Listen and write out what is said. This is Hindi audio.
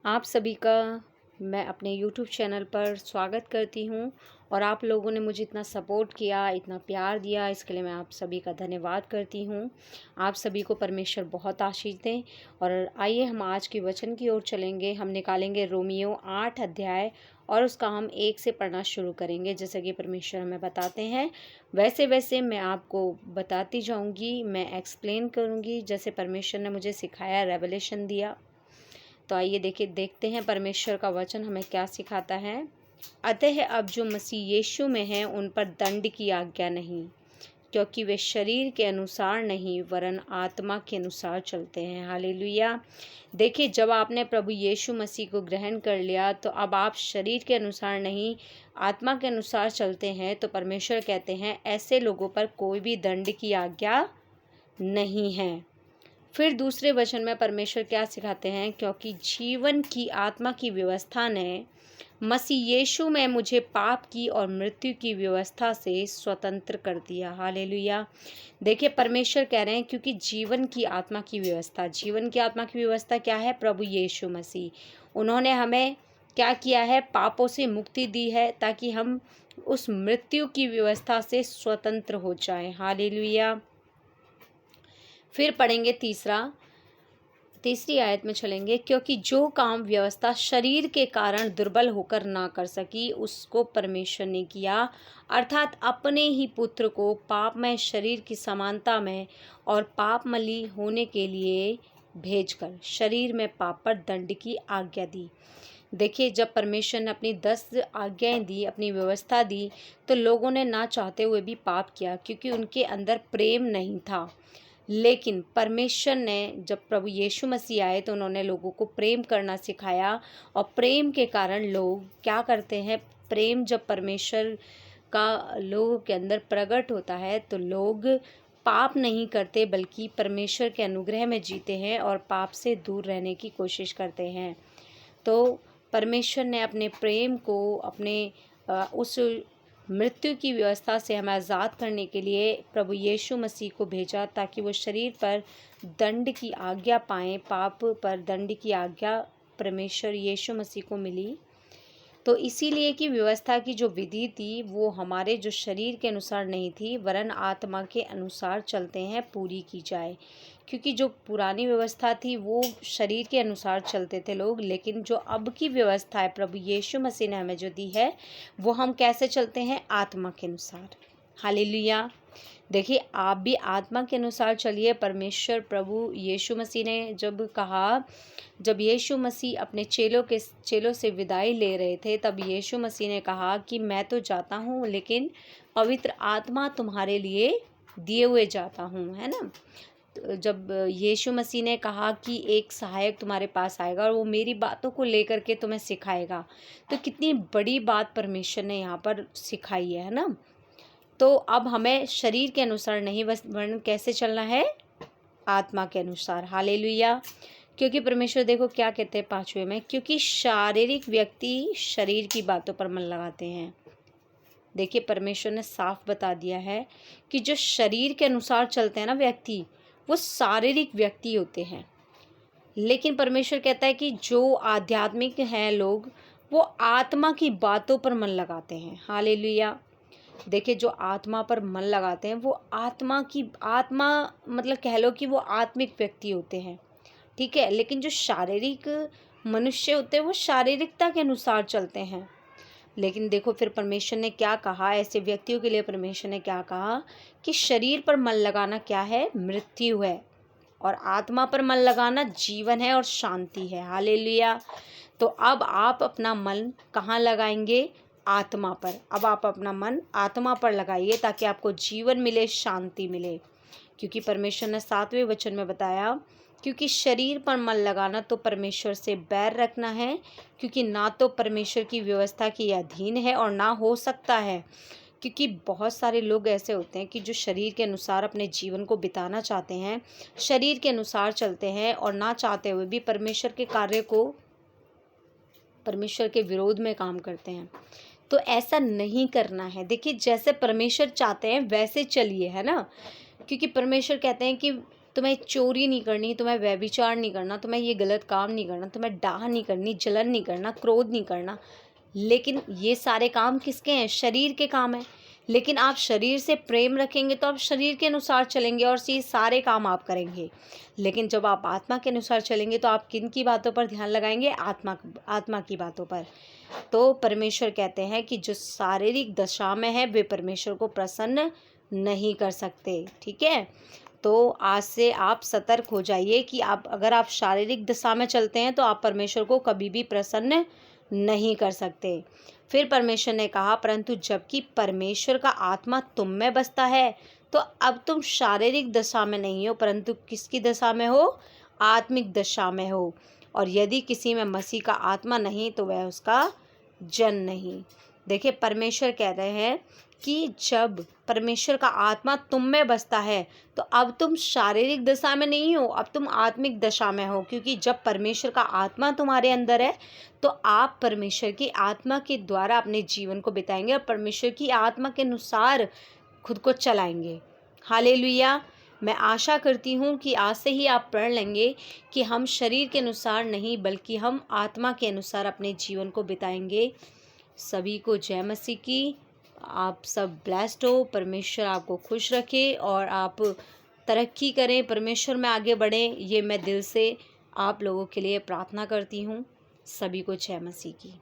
आप सभी का मैं अपने YouTube चैनल पर स्वागत करती हूँ और आप लोगों ने मुझे इतना सपोर्ट किया, इतना प्यार दिया, इसके लिए मैं आप सभी का धन्यवाद करती हूँ। आप सभी को परमेश्वर बहुत आशीष दें। और आइए हम आज के वचन की ओर चलेंगे। हम निकालेंगे रोमियो 8 अध्याय और उसका हम 1 से पढ़ना शुरू करेंगे। जैसे कि परमेश्वर हमें बताते हैं वैसे वैसे मैं आपको बताती जाऊँगी, मैं एक्सप्लेन करूँगी जैसे परमेश्वर ने मुझे सिखाया, रेवलेशन दिया। तो आइए देखते हैं परमेश्वर का वचन हमें क्या सिखाता है। अतः अब जो मसीह यीशु में हैं उन पर दंड की आज्ञा नहीं, क्योंकि वे शरीर के अनुसार नहीं वरन आत्मा के अनुसार चलते हैं। हालेलुया। देखिए, जब आपने प्रभु यीशु मसीह को ग्रहण कर लिया तो अब आप शरीर के अनुसार नहीं आत्मा के अनुसार चलते हैं। तो परमेश्वर कहते हैं ऐसे लोगों पर कोई भी दंड की आज्ञा नहीं है। फिर दूसरे वचन में परमेश्वर क्या सिखाते हैं, क्योंकि जीवन की आत्मा की व्यवस्था ने मसीह यीशु में मुझे पाप की और मृत्यु की व्यवस्था से स्वतंत्र कर दिया। हालेलुया। देखिए, परमेश्वर कह रहे हैं क्योंकि जीवन की आत्मा की व्यवस्था क्या है? प्रभु यीशु मसीह। उन्होंने हमें क्या किया है? पापों से मुक्ति दी है ताकि हम उस मृत्यु की व्यवस्था से स्वतंत्र हो जाएं। हालेलुया। फिर पढ़ेंगे तीसरी आयत में चलेंगे, क्योंकि जो काम व्यवस्था शरीर के कारण दुर्बल होकर ना कर सकी उसको परमेश्वर ने किया, अर्थात अपने ही पुत्र को पापमय शरीर की समानता में और पापमली होने के लिए भेजकर शरीर में पाप पर दंड की आज्ञा दी। देखिए, जब परमेश्वर ने अपनी 10 आज्ञाएं दी, अपनी व्यवस्था दी, तो लोगों ने ना चाहते हुए भी पाप किया क्योंकि उनके अंदर प्रेम नहीं था। लेकिन परमेश्वर ने जब प्रभु यीशु मसीह आए तो उन्होंने लोगों को प्रेम करना सिखाया और प्रेम के कारण लोग क्या करते हैं? प्रेम जब परमेश्वर का लोगों के अंदर प्रकट होता है तो लोग पाप नहीं करते बल्कि परमेश्वर के अनुग्रह में जीते हैं और पाप से दूर रहने की कोशिश करते हैं। तो परमेश्वर ने अपने प्रेम को उस मृत्यु की व्यवस्था से हमें आज़ाद करने के लिए प्रभु यीशु मसीह को भेजा ताकि वो शरीर पर दंड की आज्ञा पाएँ। पाप पर दंड की आज्ञा परमेश्वर यीशु मसीह को मिली। तो इसीलिए कि व्यवस्था की जो विधि थी वो हमारे जो शरीर के अनुसार नहीं थी वरन आत्मा के अनुसार चलते हैं, पूरी की जाए। क्योंकि जो पुरानी व्यवस्था थी वो शरीर के अनुसार चलते थे लोग, लेकिन जो अब की व्यवस्था है प्रभु यीशु मसीह ने हमें जो दी है वो हम कैसे चलते हैं? आत्मा के अनुसार। हालेलुया। देखिए, आप भी आत्मा के अनुसार चलिए। परमेश्वर प्रभु यीशु मसीह ने जब यीशु मसीह अपने चेलों से विदाई ले रहे थे तब यीशु मसीह ने कहा कि मैं तो जाता हूँ लेकिन पवित्र आत्मा तुम्हारे लिए दिए हुए जाता हूँ, है ना। तो जब यीशु मसीह ने कहा कि एक सहायक तुम्हारे पास आएगा और वो मेरी बातों को लेकर के तुम्हें सिखाएगा, तो कितनी बड़ी बात परमेश्वर ने यहाँ पर सिखाई है ना। तो अब हमें शरीर के अनुसार नहीं वरन कैसे चलना है? आत्मा के अनुसार। हालेलुया। क्योंकि परमेश्वर देखो क्या कहते हैं 5वें में, क्योंकि शारीरिक व्यक्ति शरीर की बातों पर मन लगाते हैं। देखिए, परमेश्वर ने साफ बता दिया है कि जो शरीर के अनुसार चलते हैं ना व्यक्ति, वो शारीरिक व्यक्ति होते हैं। लेकिन परमेश्वर कहता है कि जो आध्यात्मिक हैं लोग वो आत्मा की बातों पर मन लगाते हैं। हालेलुया। देखिए, जो आत्मा पर मन लगाते हैं वो आत्मा मतलब कह लो कि वो आत्मिक व्यक्ति होते हैं, ठीक है। लेकिन जो शारीरिक मनुष्य होते हैं वो शारीरिकता के अनुसार चलते हैं। लेकिन देखो फिर परमेश्वर ने क्या कहा ऐसे व्यक्तियों के लिए? परमेश्वर ने क्या कहा कि शरीर पर मन लगाना क्या है? मृत्यु है, और आत्मा पर मन लगाना जीवन है और शांति है। हालेलुया। तो अब आप अपना मन कहाँ लगाएंगे? आत्मा पर। अब आप अपना मन आत्मा पर लगाइए ताकि आपको जीवन मिले, शांति मिले। क्योंकि परमेश्वर ने 7वें वचन में बताया, क्योंकि शरीर पर मन लगाना तो परमेश्वर से बैर रखना है, क्योंकि ना तो परमेश्वर की व्यवस्था के अधीन है और ना हो सकता है। क्योंकि बहुत सारे लोग ऐसे होते हैं कि जो शरीर के अनुसार अपने जीवन को बिताना चाहते हैं, शरीर के अनुसार चलते हैं और ना चाहते हुए भी परमेश्वर के विरोध में काम करते हैं। तो ऐसा नहीं करना है। देखिए, जैसे परमेश्वर चाहते हैं वैसे चलिए, है ना। क्योंकि परमेश्वर कहते हैं कि तुम्हें चोरी नहीं करनी, तुम्हें व्यभिचार नहीं करना, तुम्हें ये गलत काम नहीं करना, तुम्हें डाह नहीं करनी, जलन नहीं करना, क्रोध नहीं करना। लेकिन ये सारे काम किसके हैं? शरीर के काम हैं। लेकिन आप शरीर से प्रेम रखेंगे तो आप शरीर के अनुसार चलेंगे और ये सारे काम आप करेंगे। लेकिन जब आप आत्मा के अनुसार चलेंगे तो आप किन की बातों पर ध्यान लगाएंगे? आत्मा की बातों पर। तो परमेश्वर कहते हैं कि जो शारीरिक दशा में है वे परमेश्वर को प्रसन्न नहीं कर सकते। ठीक है, तो आज से आप सतर्क हो जाइए कि अगर आप शारीरिक दशा में चलते हैं तो आप परमेश्वर को कभी भी प्रसन्न नहीं कर सकते। फिर परमेश्वर ने कहा, परंतु जबकि परमेश्वर का आत्मा तुम में बसता है तो अब तुम शारीरिक दशा में नहीं हो परंतु किसकी दशा में हो? आत्मिक दशा में हो। और यदि किसी में मसीह का आत्मा नहीं तो वह उसका जन नहीं। देखिए, परमेश्वर कह रहे हैं कि जब परमेश्वर का आत्मा तुम में बसता है तो अब तुम शारीरिक दशा में नहीं हो, अब तुम आत्मिक दशा में हो। क्योंकि जब परमेश्वर का आत्मा तुम्हारे अंदर है तो आप परमेश्वर की आत्मा के द्वारा अपने जीवन को बिताएंगे और परमेश्वर की आत्मा के अनुसार खुद को चलाएंगे। हालेलुया। मैं आशा करती हूँ कि आज से ही आप पढ़ लेंगे कि हम शरीर के अनुसार नहीं बल्कि हम आत्मा के अनुसार अपने जीवन को बिताएंगे। सभी को जय मसीह की। आप सब ब्लेस्ड हो, परमेश्वर आपको खुश रखे और आप तरक्की करें, परमेश्वर में आगे बढ़ें। ये मैं दिल से आप लोगों के लिए प्रार्थना करती हूँ। सभी को जय मसीह की।